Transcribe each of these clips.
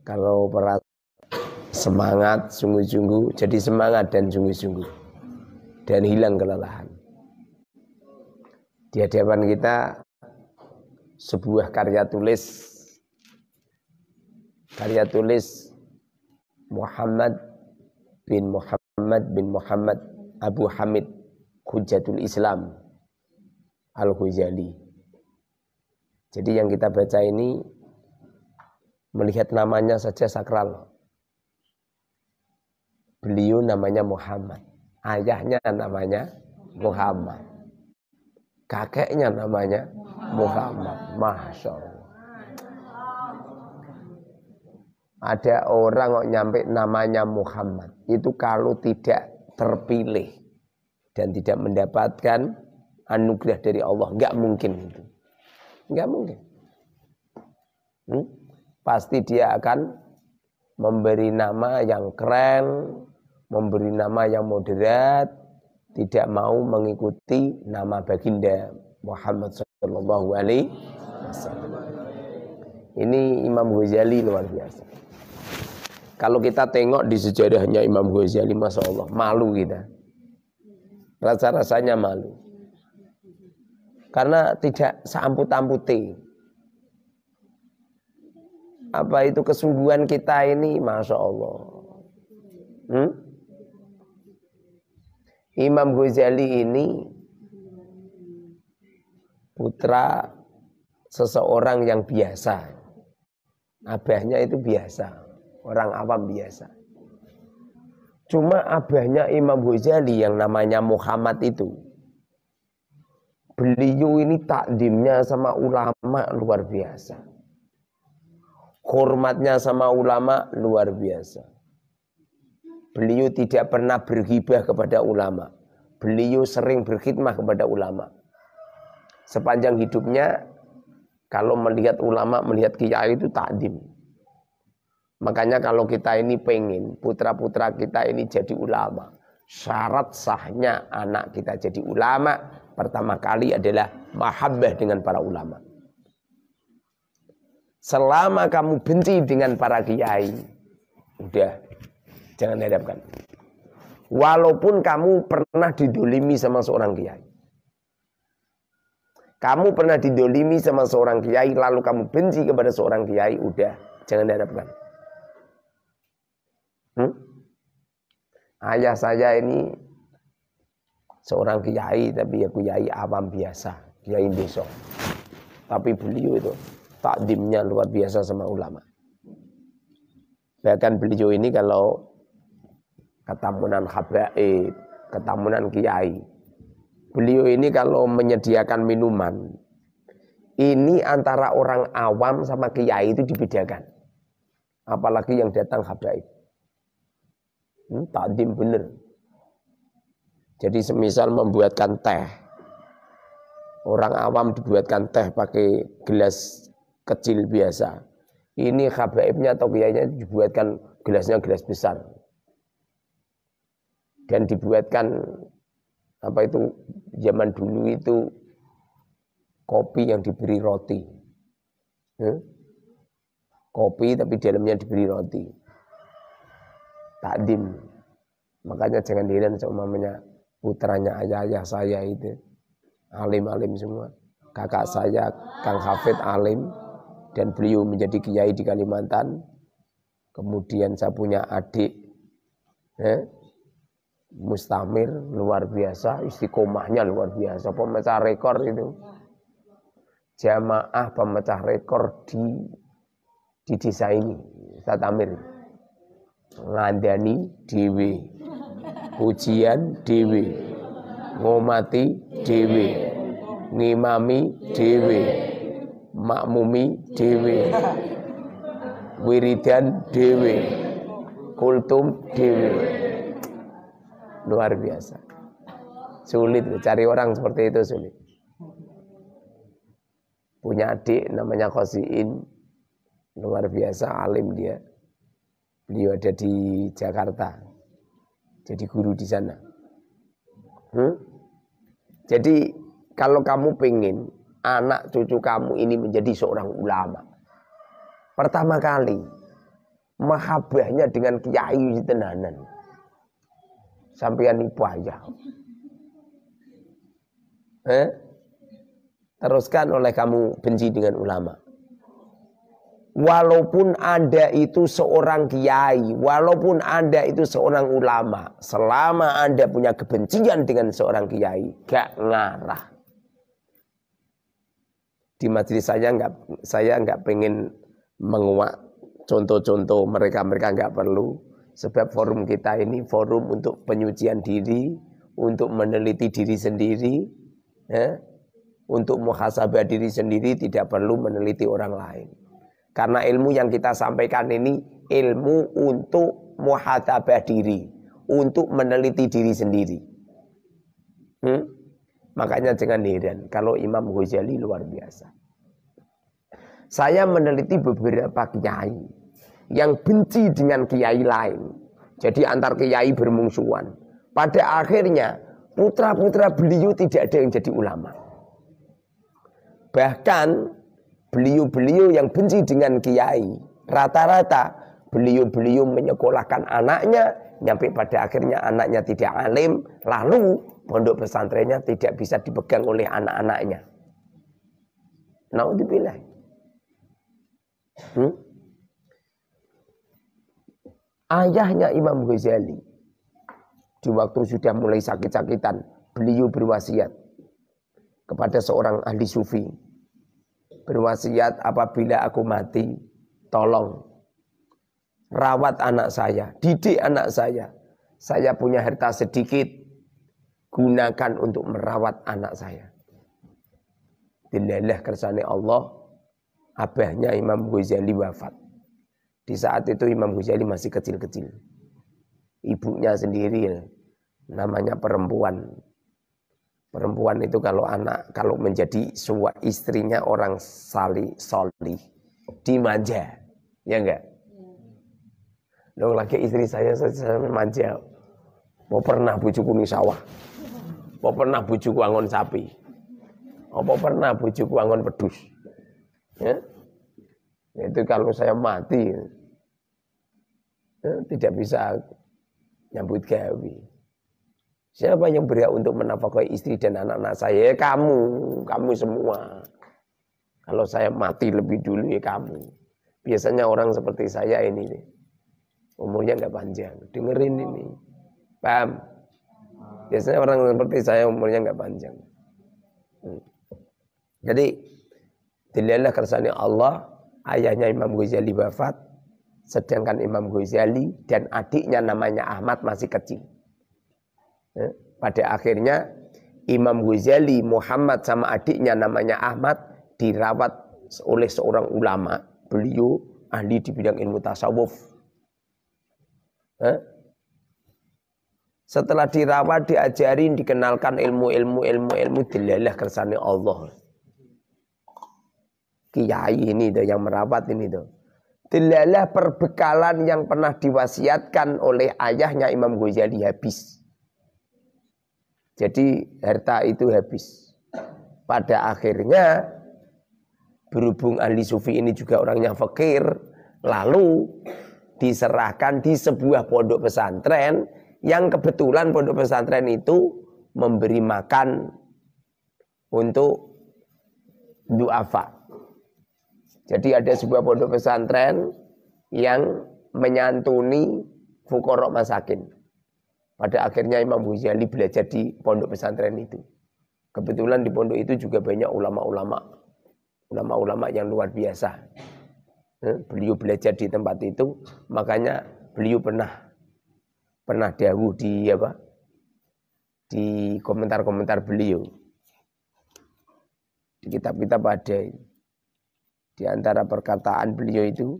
Kalau semangat sungguh-sungguh, jadi semangat dan sungguh-sungguh, dan hilang kelelahan. Di hadapan kita sebuah karya tulis Muhammad bin Muhammad Abu Hamid Hujjatul Islam Al-Ghazali. Jadi yang kita baca ini, melihat namanya saja sakral. Beliau namanya Muhammad, ayahnya namanya Muhammad, kakeknya namanya Muhammad. Masya Allah. Ada orang kok nyampe namanya Muhammad, itu kalau tidak terpilih dan tidak mendapatkan anugerah dari Allah, nggak mungkin itu, nggak mungkin. Pasti dia akan memberi nama yang keren, memberi nama yang moderat, tidak mau mengikuti nama baginda Muhammad sallallahu alaihi wasallam. Ini Imam Ghazali luar biasa. Kalau kita tengok di sejarahnya Imam Ghazali, Masya Allah, malu kita. Rasa-rasanya malu. Karena tidak seamput-amputi. Apa itu kesungguhan kita ini, Masya Allah. Imam Ghazali ini putra seseorang yang biasa. Abahnya itu biasa, orang awam biasa. Cuma abahnya Imam Ghazali yang namanya Muhammad itu, beliau ini takdimnya sama ulama luar biasa. Hormatnya sama ulama luar biasa. Beliau tidak pernah berghibah kepada ulama. Beliau sering berkhidmah kepada ulama. Sepanjang hidupnya, kalau melihat ulama, melihat kiai itu takdim. Makanya kalau kita ini pengen putra-putra kita ini jadi ulama, syarat sahnya anak kita jadi ulama pertama kali adalah mahabbah dengan para ulama. Selama kamu benci dengan para kiai, udah, jangan hadapkan. Walaupun kamu pernah didolimi sama seorang kiai. Kamu pernah didolimi sama seorang kiai, lalu kamu benci kepada seorang kiai, udah, jangan hadapkan. Ayah saya ini seorang kiai, tapi ya kiai awam biasa, kiai desa. Tapi beliau itu takdimnya luar biasa sama ulama. Bahkan beliau ini kalau ketamunan habaib, ketamunan kiai, beliau ini kalau menyediakan minuman, ini antara orang awam sama kiai itu dibedakan. Apalagi yang datang habaib. Takdim bener. Jadi semisal membuatkan teh, orang awam dibuatkan teh pakai gelas kecil biasa. Ini habaibnya atau kiainya dibuatkan gelasnya gelas besar. Dan dibuatkan apa itu zaman dulu itu kopi yang diberi roti. Kopi tapi dalamnya diberi roti. Takdim. Makanya jangan heran seumpamanya putranya ayah saya itu alim-alim semua. Kakak saya Kang Hafid alim dan beliau menjadi kiai di Kalimantan. Kemudian saya punya adik Mustamir luar biasa, istiqomahnya luar biasa, pemecah rekor itu. Jamaah pemecah rekor di desa ini, Ustaz Amir. Ngandani dewe, ujian dewe, ngomati dewe, ngimami dewe, makmumi dewe, wiridan dewe, kultum dewe. Luar biasa. Sulit cari orang seperti itu, sulit. Punya adik namanya Khosiin, luar biasa alim dia. Beliau ada di Jakarta, jadi guru di sana. Jadi kalau kamu pengen anak cucu kamu ini menjadi seorang ulama, pertama kali mahabbahnya dengan kiai tenanan. Sampeyan nipu aja. Teruskan oleh kamu benci dengan ulama. Walaupun Anda itu seorang kiai, walaupun Anda itu seorang ulama, selama Anda punya kebencian dengan seorang kiai, gak ngarah. Di majelis saya nggak pengen menguak contoh-contoh mereka nggak perlu. Sebab forum kita ini forum untuk penyucian diri, untuk meneliti diri sendiri, untuk muhasabah diri sendiri, tidak perlu meneliti orang lain. Karena ilmu yang kita sampaikan ini ilmu untuk muhasabah diri, untuk meneliti diri sendiri. Makanya jangan heran kalau Imam Ghazali luar biasa. Saya meneliti beberapa kiai yang benci dengan kiai lain. Jadi antar kiai bermungsuhan. Pada akhirnya putra-putra beliau tidak ada yang jadi ulama. Bahkan beliau-beliau yang benci dengan kiai, rata-rata beliau-beliau menyekolahkan anaknya, sampai pada akhirnya anaknya tidak alim, lalu pondok pesantrennya tidak bisa dipegang oleh anak-anaknya. Naudzubillah. Ayahnya Imam Ghazali di waktu sudah mulai sakit-sakitan, beliau berwasiat kepada seorang ahli sufi. Berwasiat, apabila aku mati, tolong rawat anak saya, didik anak saya. Saya punya harta sedikit, gunakan untuk merawat anak saya. Dilalah kersane Allah, abahnya Imam Ghazali wafat. Di saat itu Imam Ghazali masih kecil-kecil. Ibunya sendiri, namanya perempuan. Perempuan itu kalau menjadi istrinya orang solih, dimanja, ya enggak? Loh, lagi istri saya manja. Mau pernah bojoku ning sawah. Mau pernah bojoku angon sapi. Apa pernah bojoku angon pedus. Ya? Itu kalau saya mati tidak bisa nyambut gawe. Siapa yang berhak untuk menafkahi istri dan anak-anak saya? Ya kamu semua. Kalau saya mati lebih dulu ya kamu. Biasanya orang seperti saya ini umurnya nggak panjang. Dengerin ini, paham? Biasanya orang seperti saya umurnya nggak panjang. Jadi dilihatlah kersane Allah, ayahnya Imam Ghazali wafat, sedangkan Imam Ghazali dan adiknya namanya Ahmad masih kecil. Pada akhirnya Imam Ghazali, Muhammad sama adiknya namanya Ahmad dirawat oleh seorang ulama. Beliau ahli di bidang ilmu tasawuf. Setelah dirawat, diajarin, dikenalkan ilmu dilalah kersane Allah. Kiai ini tuh yang merawat ini tuh. Dilalah perbekalan yang pernah diwasiatkan oleh ayahnya Imam Ghazali habis. Jadi harta itu habis. Pada akhirnya berhubung ahli sufi ini juga orangnya fakir, lalu diserahkan di sebuah pondok pesantren yang kebetulan pondok pesantren itu memberi makan untuk duafa. Jadi ada sebuah pondok pesantren yang menyantuni fuqara masakin. Pada akhirnya Imam Ghazali belajar di pondok pesantren itu. Kebetulan di pondok itu juga banyak ulama-ulama yang luar biasa. Beliau belajar di tempat itu, makanya beliau pernah dawuh di komentar-komentar beliau. Di kitab-kitab ada. Di antara perkataan beliau itu,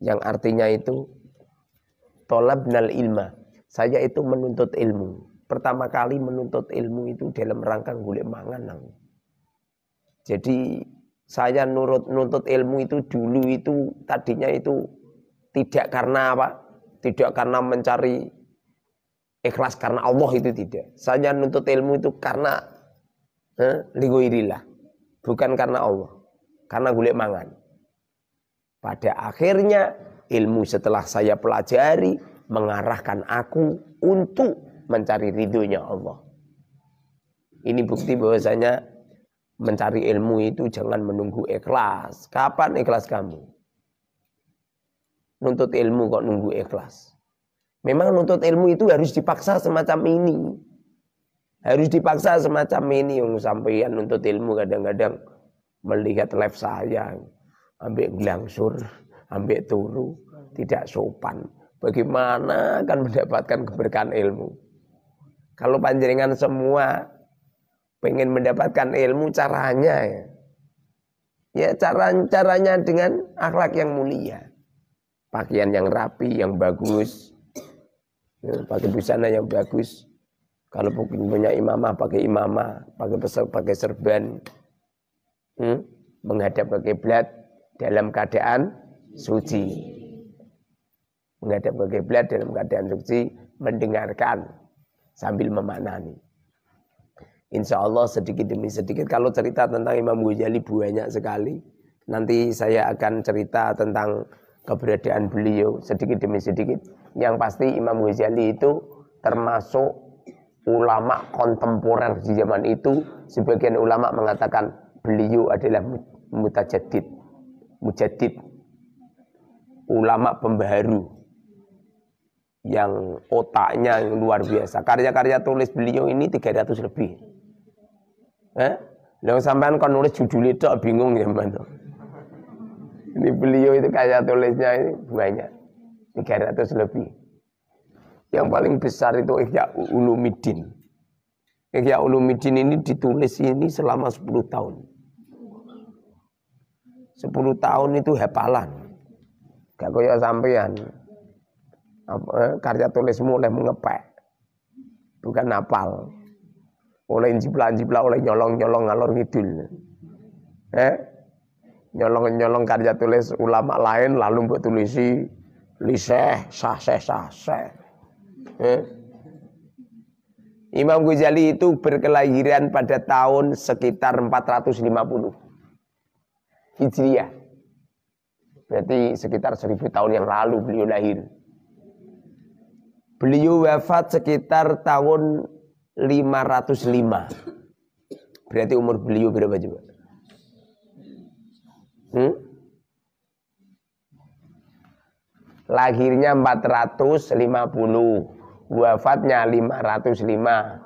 yang artinya itu tolabnal ilma. Saya itu menuntut ilmu. Pertama kali menuntut ilmu itu dalam rangka golek mangan. Jadi saya nuntut ilmu itu dulu itu tadinya itu tidak karena apa? Tidak karena mencari ikhlas karena Allah, itu tidak. Saya nuntut ilmu itu karena ligoirillah. bukan karena Allah, karena golek mangan. Pada akhirnya ilmu setelah saya pelajari mengarahkan aku untuk mencari ridhonya Allah. Ini bukti bahwasanya mencari ilmu itu jangan menunggu ikhlas. Kapan ikhlas kamu? Nuntut ilmu kok nunggu ikhlas? Memang nuntut ilmu itu harus dipaksa semacam ini. Harus dipaksa semacam ini. Yang sampeyan nuntut ilmu kadang-kadang melihat live saya, ambek glangsur, ambek turu, tidak sopan. Bagaimana akan mendapatkan keberkahan ilmu? Kalau panjenengan semua pengen mendapatkan ilmu, caranya ya caranya dengan akhlak yang mulia, pakaian yang rapi, yang bagus, ya, pakai busana yang bagus. Kalau punya imamah, pakai imamah, pakai serban, menghadap ke kiblat dalam keadaan suci. Menghadap ke kiblat dalam keadaan suci, mendengarkan sambil memaknani. Insya Allah sedikit demi sedikit. Kalau cerita tentang Imam Ghazali banyak sekali. Nanti saya akan cerita tentang keberadaan beliau sedikit demi sedikit. Yang pasti Imam Ghazali itu termasuk ulama kontemporer di zaman itu. Sebagian ulama mengatakan beliau adalah mujaddid, ulama pembaharu yang otaknya yang luar biasa. Karya-karya tulis beliau ini 300 lebih. Yang sampean kan nulis judul itu bingung ya mana. Ini beliau itu karya tulisnya ini banyak, 300 lebih. Yang paling besar itu Ihya Ulumuddin. Ihya Ulumuddin ini ditulis ini selama 10 tahun. 10 tahun itu hafalan. Gak kaya sampean. Karya tulismu oleh mengepek. Bukan hafal. Oleh jiplak-jiplak, oleh nyolong-nyolong ngalor ngidul. Nyolong-nyolong karya tulis ulama lain lalu buat tulisi liseh, sah-seh. Imam Ghazali itu berkelahiran pada tahun sekitar 450 Hijriah. Berarti sekitar 1000 tahun yang lalu beliau lahir. Beliau wafat sekitar tahun 505. Berarti umur beliau berapa coba? Lahirnya 450, wafatnya 505.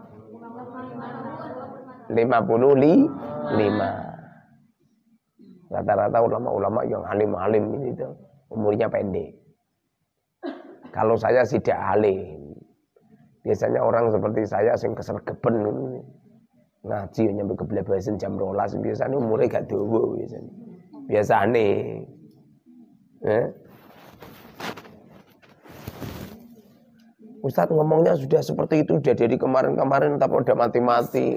55. Rata-rata ulama-ulama yang alim-alim itu umurnya pendek. Kalau saya tidak alim. Biasanya orang seperti saya sing kesergeben ngaji nyampe keblebasan jam 12 biasanya umurnya gak dawa biasanya. Biasane. Ustaz ngomongnya sudah seperti itu sudah dari kemarin-kemarin tapi udah mati-mati.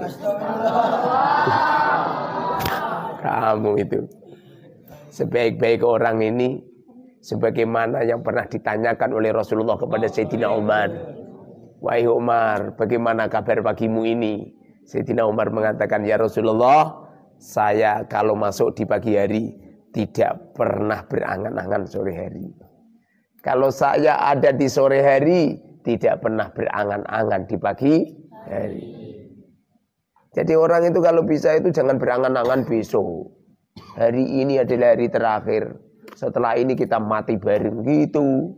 Kamu itu sebaik-baik orang ini sebagaimana yang pernah ditanyakan oleh Rasulullah kepada Sayyidina Umar. Wahai Umar, bagaimana kabar pagimu ini? Sayyidina Umar mengatakan, ya Rasulullah, saya kalau masuk di pagi hari tidak pernah berangan-angan sore hari. Kalau saya ada di sore hari tidak pernah berangan-angan di pagi hari. Jadi orang itu kalau bisa itu jangan berangan-angan besok. Hari ini adalah hari terakhir. Setelah ini kita mati bareng gitu.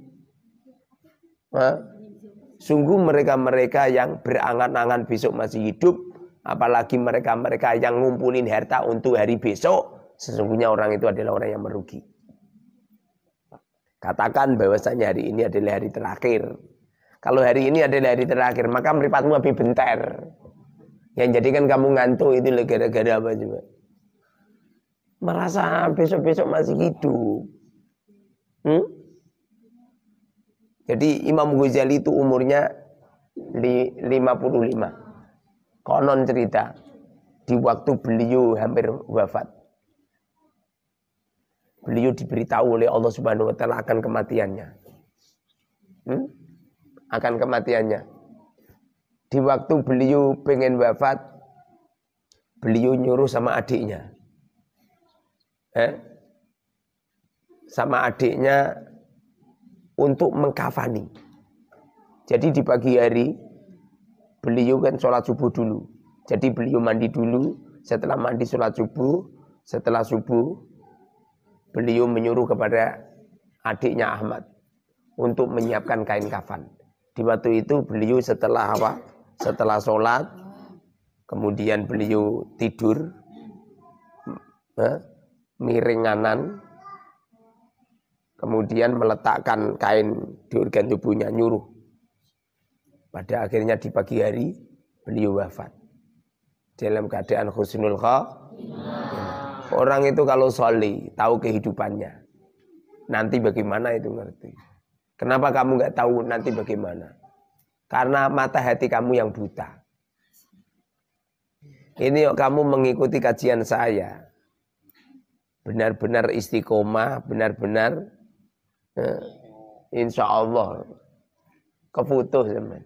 Sungguh mereka-mereka yang berangan-angan besok masih hidup, apalagi mereka-mereka yang ngumpulin harta untuk hari besok, sesungguhnya orang itu adalah orang yang merugi. Katakan bahwasanya hari ini adalah hari terakhir. Kalau hari ini adalah hari terakhir, maka mripatmu lebih bentar. Yang jadikan kamu ngantuk itu gara-gara apa juga? Merasa besok-besok masih hidup. Jadi Imam Ghazali itu umurnya 55. Konon cerita di waktu beliau hampir wafat. Beliau diberitahu oleh Allah Subhanahu wa taala akan kematiannya. Akan kematiannya. Di waktu beliau pengen wafat, beliau nyuruh sama adiknya, sama adiknya untuk mengkafani. Jadi di pagi hari beliau kan sholat subuh dulu. Jadi beliau mandi dulu, setelah mandi sholat subuh, setelah subuh beliau menyuruh kepada adiknya Ahmad untuk menyiapkan kain kafan. Di waktu itu beliau setelah apa? Setelah sholat, kemudian beliau tidur, miring kanan, kemudian meletakkan kain di organ tubuhnya, nyuruh. Pada akhirnya di pagi hari beliau wafat dalam keadaan husnul khatimah. Orang itu kalau sholih, tahu kehidupannya, nanti bagaimana itu ngerti. Kenapa kamu nggak tahu nanti bagaimana? Karena mata hati kamu yang buta. Ini kamu mengikuti kajian saya, benar-benar istiqomah, benar-benar insya Allah keputuh teman.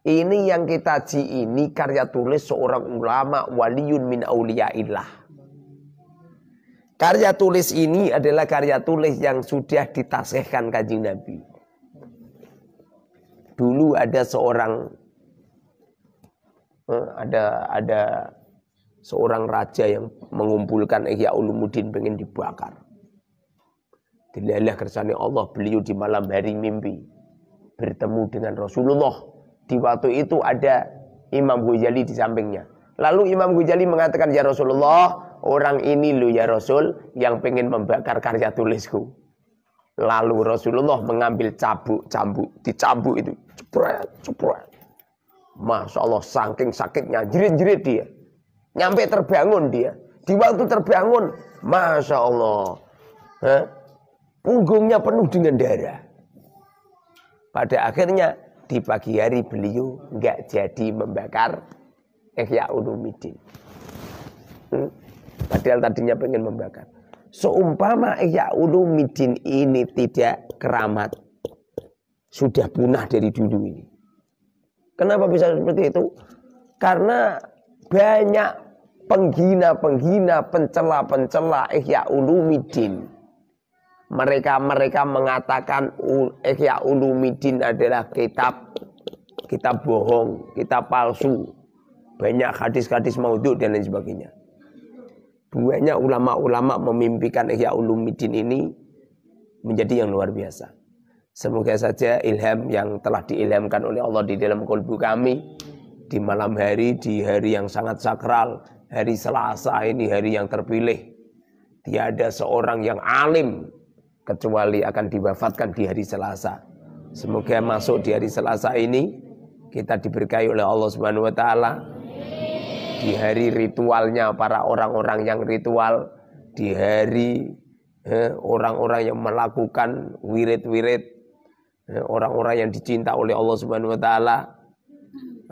Ini yang kita ji ini karya tulis seorang ulama waliyun min auliyaillah. Karya tulis ini adalah karya tulis yang sudah ditasihkan Kanjeng Nabi. Dulu ada seorang ada seorang raja yang mengumpulkan Ihya Ulumuddin pengen dibakar. Dilalah kersane Allah, beliau di malam hari mimpi bertemu dengan Rasulullah. Di waktu itu ada Imam Ghazali di sampingnya. Lalu Imam Ghazali mengatakan, ya Rasulullah, orang ini loh ya Rasul yang pengen membakar karya tulisku. Lalu Rasulullah mengambil cambuk, dicambuk itu, cepret. Masya Allah, saking sakitnya, jerit-jerit dia. Nyampe terbangun dia. Di waktu terbangun, Masya Allah, punggungnya penuh dengan darah. Pada akhirnya di pagi hari beliau nggak jadi membakar Ihya Ulumuddin. Padahal tadinya pengen membakar. Seumpama Ihya Ulumuddin ini tidak keramat, sudah punah dari dulu ini. Kenapa bisa seperti itu? Karena banyak penghina-penghina, pencela-pencela Ihya Ulumuddin. Mereka mengatakan Ihya Ulumuddin adalah kitab bohong, kitab palsu. Banyak hadis-hadis maudhu dan lain sebagainya. Banyak ulama-ulama memimpikan Ihya Ulumuddin ini menjadi yang luar biasa. Semoga saja ilham yang telah diilhamkan oleh Allah di dalam qalbu kami di malam hari, di hari yang sangat sakral, hari Selasa ini hari yang terpilih. Tiada seorang yang alim kecuali akan diwafatkan di hari Selasa. Semoga masuk di hari Selasa ini kita diberkahi oleh Allah Subhanahu wa taala. Di hari ritualnya para orang-orang yang ritual, di hari orang-orang yang melakukan wirid-wirid, orang-orang yang dicinta oleh Allah Subhanahu wa taala.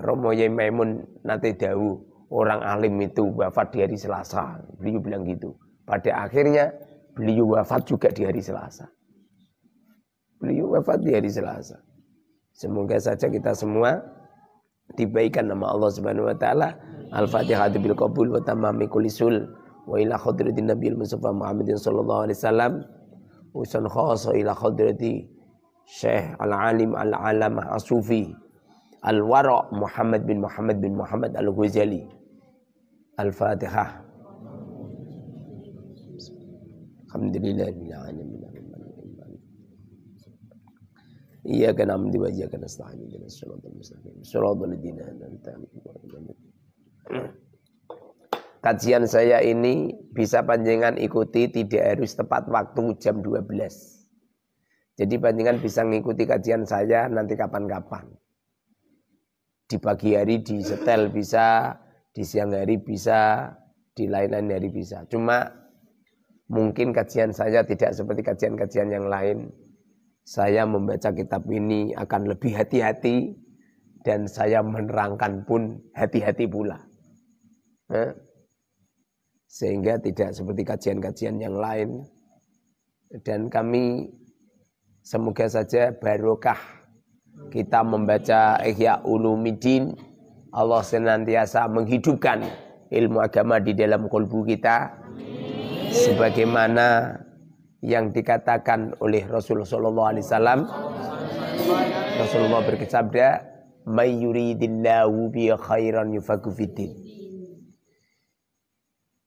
Romo Yai Maimun nanti dawuh, orang alim itu wafat di hari Selasa. Beliau bilang gitu. Pada akhirnya beliau wafat juga di hari Selasa. Beliau wafat di hari Selasa. Semoga saja kita semua dibaikan nama Allah Subhanahu wa taala. Al-Fatihah bil qabul wa tamami kulli sul wa ila hadratin Nabiyil Mustafa Muhammadin sallallahu alaihi wasallam. Usan khassa ila hadrati Syekh Al-Alim Al-Alamah As-Sufi Al-Wara Muhammad bin Muhammad Al-Ghazali. Al-Fatihah. Alhamdulillahirabbil alamin. Iyyaka na'budu wa iyyaka nasta'in. Ihdinas siratal mustaqim. Shiratal ladzina an'amta 'alaihim. Kajian saya ini bisa panjenengan ikuti, tidak harus tepat waktu jam 12. Jadi panjenengan bisa mengikuti kajian saya nanti kapan-kapan. Di pagi hari di setel bisa, di siang hari bisa, di lain-lain hari bisa. Cuma mungkin kajian saya tidak seperti kajian-kajian yang lain. Saya membaca kitab ini akan lebih hati-hati dan saya menerangkan pun hati-hati pula. Sehingga tidak seperti kajian-kajian yang lain. Dan kami semoga saja barokah kita membaca Ihya Ulumuddin. Allah senantiasa menghidupkan ilmu agama di dalam kalbu kita. Sebagaimana yang dikatakan oleh Rasulullah SAW. Rasulullah bersabda, "May yuridillahu bi khairan yufaqihu fiddin."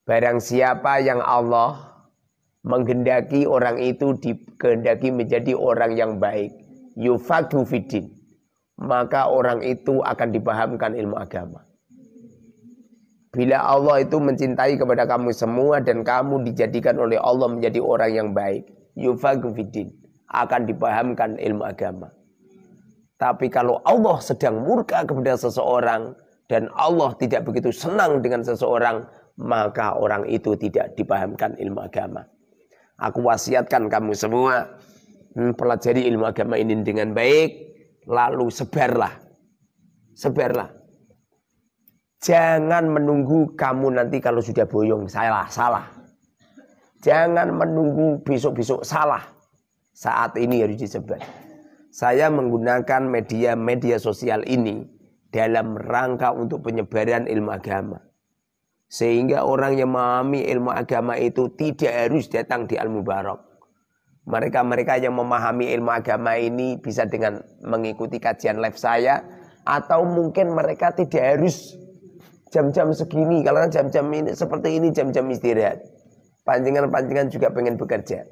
Barang siapa yang Allah menghendaki orang itu dikehendaki menjadi orang yang baik, yufaqihu fiddin, maka orang itu akan dipahamkan ilmu agama. Bila Allah itu mencintai kepada kamu semua dan kamu dijadikan oleh Allah menjadi orang yang baik, yufaqihu fiddin, akan dipahamkan ilmu agama. Tapi kalau Allah sedang murka kepada seseorang dan Allah tidak begitu senang dengan seseorang, maka orang itu tidak dipahamkan ilmu agama. Aku wasiatkan kamu semua, pelajari ilmu agama ini dengan baik, lalu sebarlah. Sebarlah. Jangan menunggu kamu nanti kalau sudah boyong, salah. Jangan menunggu besok-besok salah. Saat ini harus disebar. Saya menggunakan media sosial ini dalam rangka untuk penyebaran ilmu agama. Sehingga orang yang memahami ilmu agama itu tidak harus datang di Al-Mubarak. Mereka-mereka yang memahami ilmu agama ini bisa dengan mengikuti kajian live saya. Atau mungkin mereka tidak harus jam-jam segini. Karena jam-jam ini seperti ini jam-jam istirahat. Panjangan-panjangan juga pengen bekerja.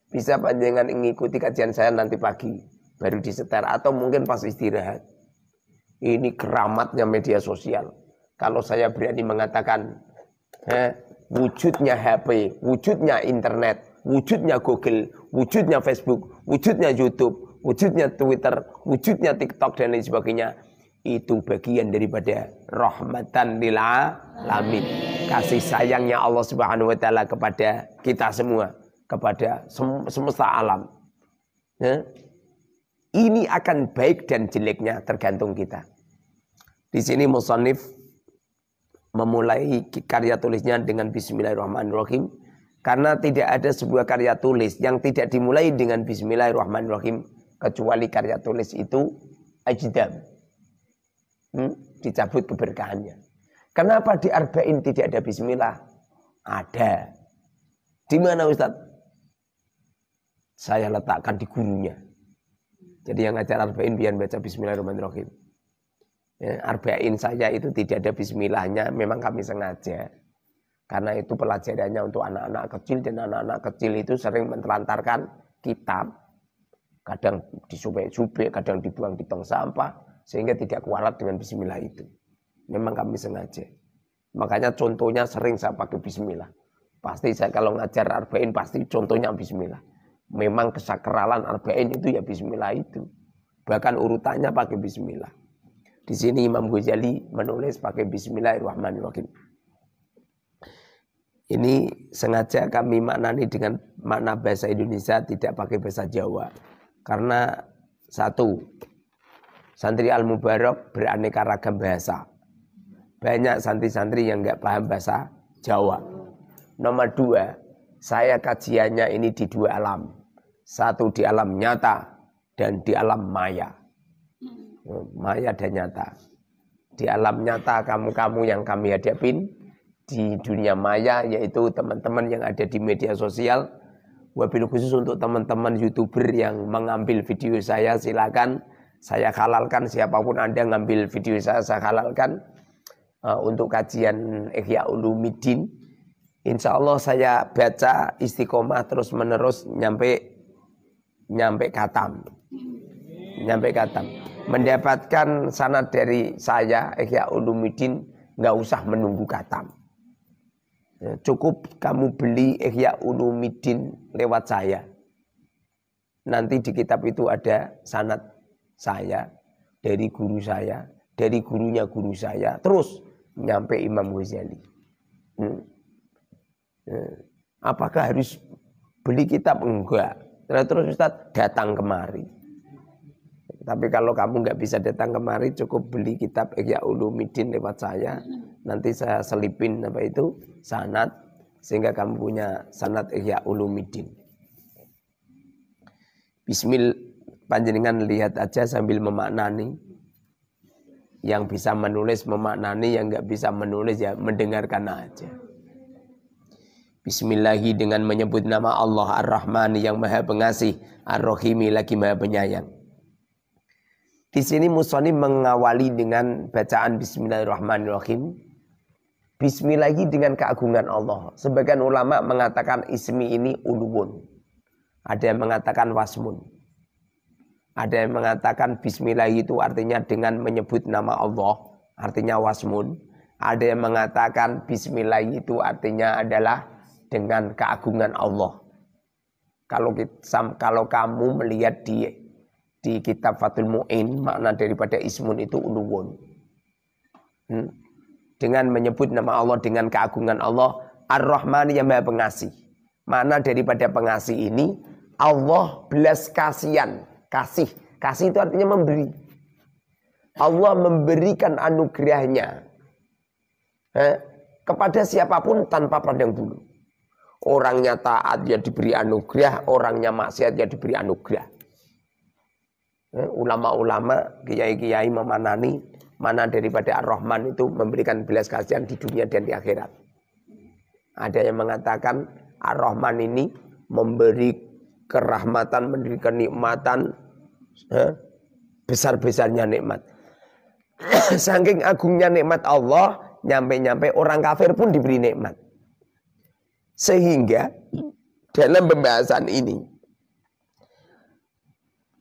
Bisa panjangan mengikuti kajian saya nanti pagi. Baru disetar. Atau mungkin pas istirahat. Ini keramatnya media sosial. Kalau saya berani mengatakan wujudnya HP, wujudnya internet, wujudnya Google, wujudnya Facebook, wujudnya YouTube, wujudnya Twitter, wujudnya TikTok dan lain sebagainya, itu bagian daripada rahmatan lil alamin. Kasih sayangnya Allah Subhanahu wa taala kepada kita semua, kepada semesta alam. Ini akan baik dan jeleknya tergantung kita. Di sini musannif memulai karya tulisnya dengan Bismillahirrahmanirrahim. Karena tidak ada sebuah karya tulis yang tidak dimulai dengan Bismillahirrahmanirrahim. Kecuali karya tulis itu ajdam. Dicabut keberkahannya. Kenapa di Arba'in tidak ada Bismillah? Ada. Di mana Ustaz? Saya letakkan di gurunya. Jadi yang ngajar Arba'in biar baca Bismillahirrahmanirrahim. Arba'in saya itu tidak ada bismillahnya, memang kami sengaja. Karena itu pelajarannya untuk anak-anak kecil dan anak-anak kecil itu sering mentelantarkan kitab. Kadang disubek-subek, kadang dibuang di tong sampah, sehingga tidak kualat dengan bismillah itu. Memang kami sengaja. Makanya contohnya sering saya pakai bismillah. Pasti saya kalau ngajar Arba'in pasti contohnya bismillah. Memang kesakralan Arba'in itu ya bismillah itu. Bahkan urutannya pakai bismillah. Di sini Imam Ghazali menulis pakai Bismillahirrahmanirrahim. Ini sengaja kami maknani dengan makna bahasa Indonesia, tidak pakai bahasa Jawa. Karena satu, santri Al-Mubarak beraneka ragam bahasa. Banyak santri-santri yang nggak paham bahasa Jawa. Nomor dua, saya kajiannya ini di dua alam. Satu di alam nyata dan di alam maya. Maya dan nyata. Di alam nyata kamu-kamu yang kami hadapin, di dunia maya yaitu teman-teman yang ada di media sosial. Wabil khusus untuk teman-teman YouTuber yang mengambil video saya, silakan saya halalkan. Siapapun Anda ngambil video saya halalkan untuk kajian Ihya Ulumuddin. Insya Allah saya baca istiqomah terus menerus nyampe khatam. Mendapatkan sanad dari saya Ihya Ulumuddin, nggak usah menunggu khatam. Cukup kamu beli Ihya Ulumuddin lewat saya. Nanti di kitab itu ada sanad saya dari guru saya, dari gurunya guru saya, terus nyampe Imam Ghazali. Apakah harus beli kitab? Enggak. Terus Ustaz datang kemari. Tapi kalau kamu nggak bisa datang kemari, cukup beli kitab Ihya Ulumuddin lewat saya. Nanti saya selipin sanad, sehingga kamu punya sanad Ihya Ulumuddin. Bismillah, panjenengan lihat aja sambil memaknani. Yang bisa menulis memaknani, yang nggak bisa menulis ya mendengarkan aja. Bismillahi dengan menyebut nama Allah Ar-Rahman yang Maha Pengasih, Ar-Rahimi lagi Maha Penyayang. Di sini musannif mengawali dengan bacaan Bismillahirrahmanirrahim. Bismillahi dengan keagungan Allah. Sebagian ulama mengatakan ismi ini uluwun. Ada yang mengatakan wasmun. Ada yang mengatakan bismillah itu artinya dengan menyebut nama Allah, artinya wasmun. Ada yang mengatakan bismillah itu artinya adalah dengan keagungan Allah. Kalau kamu melihat di kitab Fathul Mu'in, makna daripada ismun itu uluwun. Dengan menyebut nama Allah dengan keagungan Allah, Ar-Rahman yang Maha Pengasih. Makna daripada pengasih ini, Allah belas kasihan. Kasih itu artinya memberi. Allah memberikan anugerahnya kepada siapapun tanpa pandang bulu. Orangnya taat ya diberi anugerah, orangnya maksiat ya diberi anugerah. Ulama-ulama, kiai-kiai memanani mana daripada Ar-Rahman itu memberikan belas kasihan di dunia dan di akhirat. Ada yang mengatakan Ar-Rahman ini memberi kerahmatan, memberi kenikmatan, besar-besarnya nikmat. Saking agungnya nikmat Allah, nyampe-nyampe orang kafir pun diberi nikmat. Sehingga dalam pembahasan ini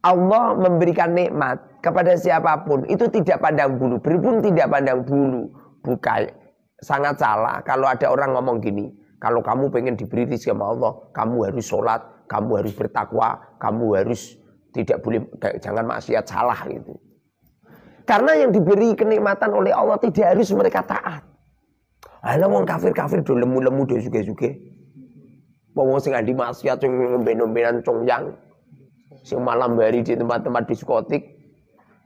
Allah memberikan nikmat kepada siapapun itu tidak pandang bulu, berpun tidak pandang bulu. Bukan, sangat salah kalau ada orang ngomong gini, kalau kamu pengen diberi rezeki sama Allah, kamu harus sholat, kamu harus bertakwa, kamu harus tidak boleh, jangan maksiat, salah gitu. Karena yang diberi kenikmatan oleh Allah tidak harus mereka taat. Alah wong kafir-kafir do lemu-lemu do suge-suge. Wong sing andi maksiat sing ngombe-ngombean congyang. Sing malam hari di tempat-tempat diskotik,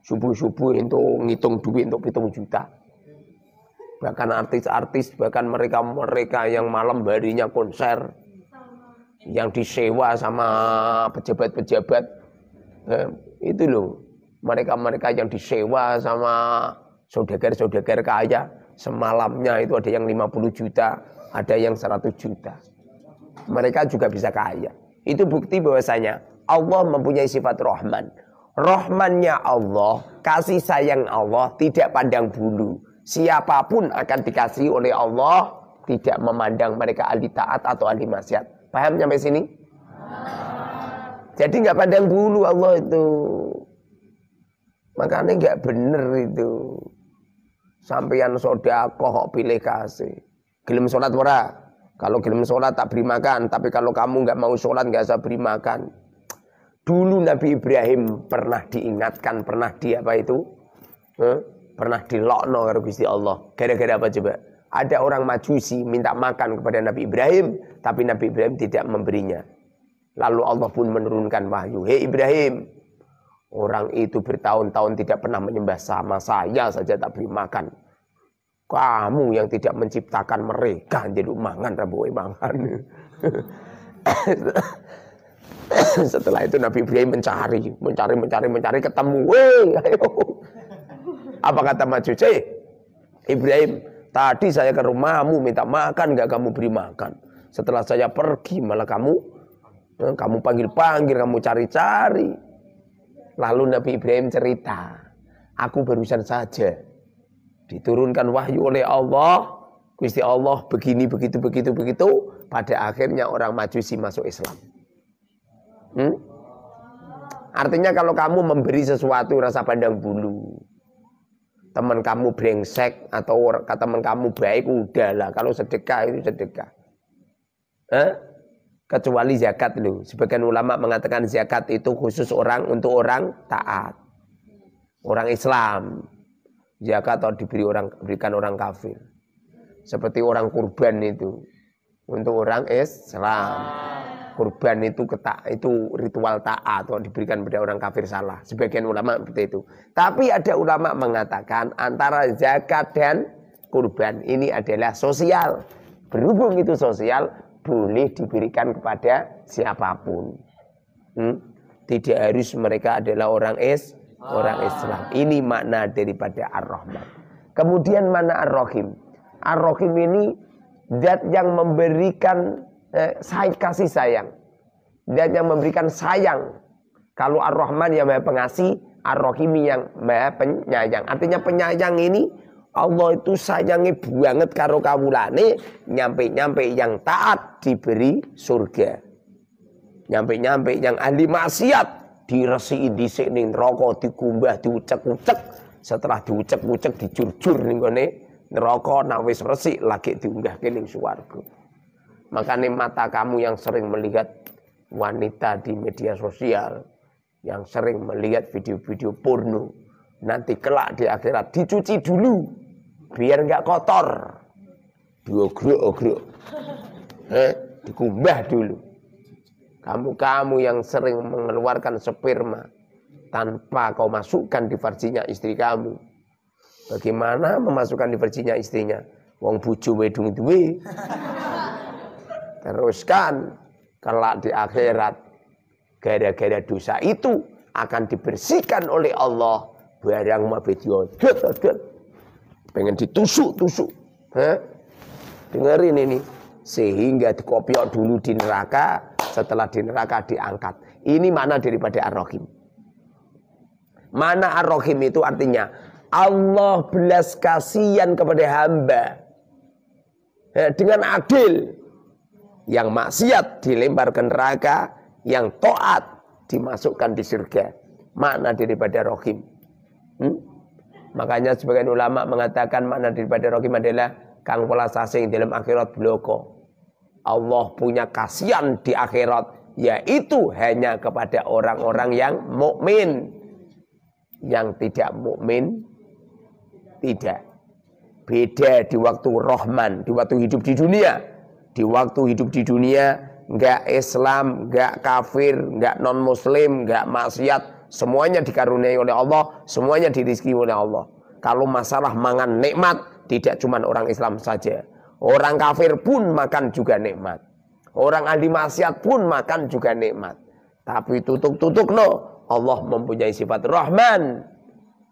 subuh-subuh untuk ngitung duit untuk 7 juta. Bahkan artis-artis, bahkan mereka yang malam harinya konser, yang disewa sama pejabat-pejabat, itu loh, mereka yang disewa sama saudagar-saudagar kaya, semalamnya itu ada yang 50 juta, ada yang 100 juta. Mereka juga bisa kaya. Itu bukti bahwasanya Allah mempunyai sifat Rahman. Rahmannya Allah, kasih sayang Allah tidak pandang bulu. Siapapun akan dikasihi oleh Allah, tidak memandang mereka ahli taat atau ahli maksiat. Paham sampai sini? Jadi nggak pandang bulu Allah itu. Makanya nggak bener itu. Sampeyan sedekah pilih kasih. Gelem sholat ora? Kalau gelem sholat tak beri makan. Tapi kalau kamu nggak mau sholat nggak usah beri makan. Dulu Nabi Ibrahim pernah diingatkan, pernah pernah dilokno karo Gusti Allah. Gara-gara apa coba? Ada orang Majusi minta makan kepada Nabi Ibrahim, tapi Nabi Ibrahim tidak memberinya. Lalu Allah pun menurunkan wahyu. Hei Ibrahim, orang itu bertahun-tahun tidak pernah menyembah sama saya saja tak beri makan. Kamu yang tidak menciptakan mereka jadi mangan rabu mangan. Setelah itu Nabi Ibrahim mencari ketemu. Ayo. Apa kata Majusi? Ibrahim, tadi saya ke rumahmu minta makan, enggak kamu beri makan. Setelah saya pergi malah kamu panggil-panggil, kamu cari-cari. Lalu Nabi Ibrahim cerita, aku barusan saja diturunkan wahyu oleh Allah, Gusti Allah begini begitu. Pada akhirnya orang Majusi masuk Islam. Artinya kalau kamu memberi sesuatu rasa pandang bulu, teman kamu brengsek atau teman kamu baik, udahlah. Kalau sedekah itu sedekah. Kecuali zakat loh. Sebagian ulama mengatakan zakat itu khusus untuk orang taat, orang Islam. Zakat atau diberikan orang kafir. Seperti orang kurban itu untuk orang Islam. Kurban itu ritual taat atau diberikan pada orang kafir, salah. Sebagian ulama seperti itu. Tapi ada ulama mengatakan antara zakat dan kurban ini adalah sosial. Berhubung itu sosial, boleh diberikan kepada siapapun. Tidak harus mereka adalah orang orang Islam. Ini makna daripada Ar-Rahman. Kemudian mana Ar-Rahim? Ar-Rahim ini zat yang memberikan kasih sayang. Zat yang memberikan sayang. Kalau Ar-Rahman yang Maha Pengasih, Ar-Rahim yang Maha Penyayang. Artinya penyayang ini Allah itu sayangnya banget karo kawulane, nyampe-nyampe yang taat diberi surga. Nyampe-nyampe yang ahli maksiat diresiki dhisik ning neraka, dikumbah, diucek-ucek. Setelah diucek-ucek dijur-jur ning gone neraka, nek wis resik lagi diunggahke ning swarga. Makanya mata kamu yang sering melihat wanita di media sosial, yang sering melihat video-video porno, nanti kelak di akhirat dicuci dulu biar nggak kotor, diogrok-ogrok, dikumbah dulu. Kamu yang sering mengeluarkan sperma tanpa kau masukkan di farjinya istri kamu, bagaimana memasukkan di farjinya istrinya? Wong bojo wedung duwe. Teruskan kelak di akhirat gara-gara dosa itu akan dibersihkan oleh Allah. Barang mabedyo pengen ditusuk-tusuk. Dengerin ini. Sehingga dikopiok dulu di neraka, setelah di neraka diangkat. Ini makna daripada Ar-Rahim. Mana Ar-Rahim itu artinya Allah belas kasihan kepada hamba dengan adil. Yang maksiat dilempar ke neraka, yang taat dimasukkan di surga. Makna daripada Rahim. Makanya sebagian ulama mengatakan makna daripada Rahim adalah kang welas asing dalam akhirat bloko. Allah punya kasihan di akhirat, yaitu hanya kepada orang-orang yang mukmin. Yang tidak mukmin tidak. Beda di waktu Rahman, di waktu hidup di dunia. Di waktu hidup di dunia enggak Islam, enggak kafir, enggak non muslim, enggak maksiat. Semuanya dikaruniai oleh Allah, semuanya dirizki oleh Allah. Kalau masalah mangan nikmat, tidak cuma orang Islam saja. Orang kafir pun makan juga nikmat. Orang ahli maksiat pun makan juga nikmat. Tapi tutuk-tutuk no, Allah mempunyai sifat Rahman.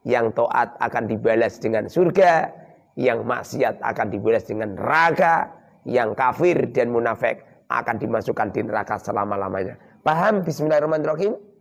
Yang taat akan dibalas dengan surga, yang maksiat akan dibalas dengan neraka, yang kafir dan munafik akan dimasukkan di neraka selama-lamanya. Paham? Bismillahirrahmanirrahim.